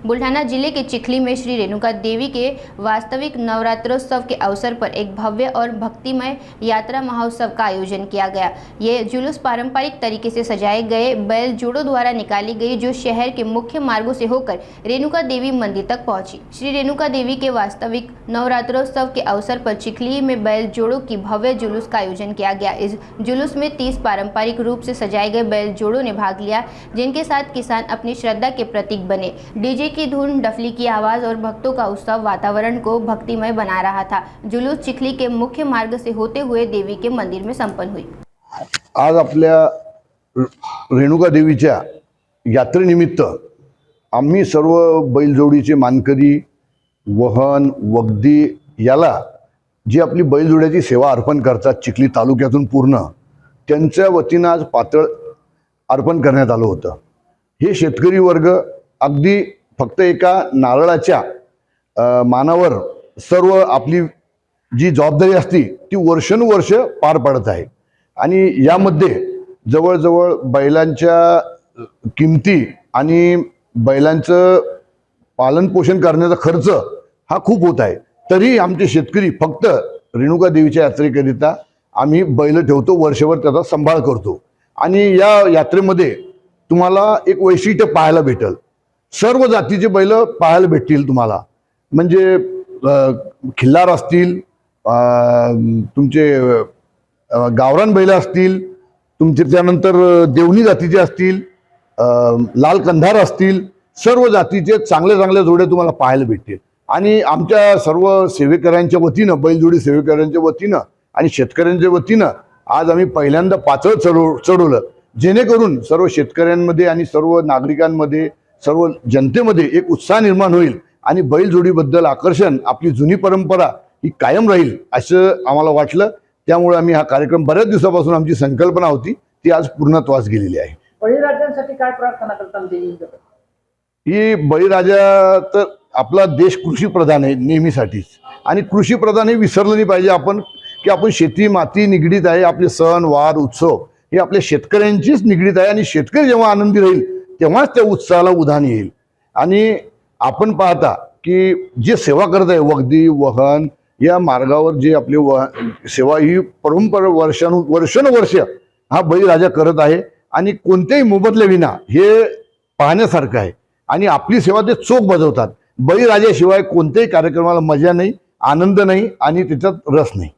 बुल्ढाना जिले के चिखली में श्री रेणुका देवी के वास्तविक नवरात्रोत्सव के अवसर पर एक भव्य और भक्तिमय यात्रा महोत्सव का आयोजन किया गया। ये जुलूस पारंपरिक तरीके से सजाए गए बैल जोड़ों द्वारा निकाली गई, जो शहर के मुख्य मार्गों से होकर रेणुका देवी मंदिर तक पहुंची। श्री रेणुका देवी के वास्तविक नवरात्रोत्सव के अवसर पर चिखली में बैल जोड़ों की भव्य जुलूस का आयोजन किया गया। इस जुलूस में 30 पारंपरिक रूप से सजाए गए बैल जोड़ों ने भाग लिया, जिनके साथ किसान अपनी श्रद्धा के प्रतीक बने। डीजे की धुन, डफली की आवाज और भक्तों का उत्सव वातावरण को भक्तिमय बना रहा था। जुलूस चिखली के मुख्य मार्ग से होते हुए देवी के मंदिर में संपन्न हुई। आज आपल्या रेणुका देवीच्या यात्रेनिमित्त आम्ही सर्व बैलजोडीचे मानकरी, वहन, वगदी याला जी आपली बैलजोड्याची सेवा अर्पण करतात चिखली तालुक्यातून पूर्ण, त्यांच्या वतीनं आज पातळ अर्पण करण्यात आलं होतं। हे शेतकरी वर्ग अगदी फक्त एका नारळाच्या मानावर सर्व आपली जी जबाबदारी असती ती वर्षानुवर्ष पार पाडत आहे आणि यामध्ये जवळजवळ बैलांच्या किमती आणि बैलांचं पालनपोषण करण्याचा खर्च हा खूप होत आहे। तरी आमचे शेतकरी फक्त रेणुका देवीच्या यात्रेकरिता आम्ही बैल ठेवतो, वर्षभर त्याचा सांभाळ करतो आणि या यात्रेमध्ये तुम्हाला एक वैशिष्ट्य पाहायला भेटेल। सर्व जातीचे बैल पाहायला भेटतील तुम्हाला, म्हणजे खिल्लार असतील, तुमचे गावरान बैल असतील, तुमचे त्यानंतर देवणी जातीचे असतील, लाल कंधार असतील, सर्व जातीचे चांगले चांगले जोडे तुम्हाला पाहायला भेटतील। आणि आमच्या सर्व सेवेकऱ्यांच्या वतीनं, बैलजोडी सेवेकऱ्यांच्या वतीनं आणि शेतकऱ्यांच्या वतीनं आज आम्ही पहिल्यांदा पातळ चढवलं, जेणेकरून सर्व शेतकऱ्यांमध्ये आणि सर्व नागरिकांमध्ये, सर्व जनतेमध्ये एक उत्साह निर्माण होईल आणि बैलजोडीबद्दल आकर्षण, आपली जुनी परंपरा ही कायम राहील असं आम्हाला वाटलं। त्यामुळे आम्ही हा कार्यक्रम बऱ्याच दिवसापासून आमची संकल्पना होती ती आज पूर्णत्वास गेलेली आहे। बळीराजांसाठी काय प्रार्थना करता देवींकडे? ही बळीराजा तर आपला देश कृषी प्रधान आहे नेहमीसाठीच, आणि कृषी प्रधान हे विसरलं नाही पाहिजे आपण, की आपण शेती माती निगडीत आहे। आपले सण वार उत्सव हे आपल्या शेतकऱ्यांचीच निगडीत आहे आणि शेतकरी जेव्हा आनंदी राहील तेव्हाच त्या उत्साहाला उधाण येईल। आणि आपण पाहता की जे सेवा करत आहे वगदी वहन या मार्गावर जे आपली सेवा ही परंपरा वर्षानुवर्ष हा बळीराजा करत आहे आणि कोणत्याही मोबदल्याविना हे पाहण्यासारखं आहे आणि आपली सेवा ते चोख बजावतात। बळीराजाशिवाय कोणत्याही कार्यक्रमाला मजा नाही, आनंद नाही आणि त्याच्यात रस नाही।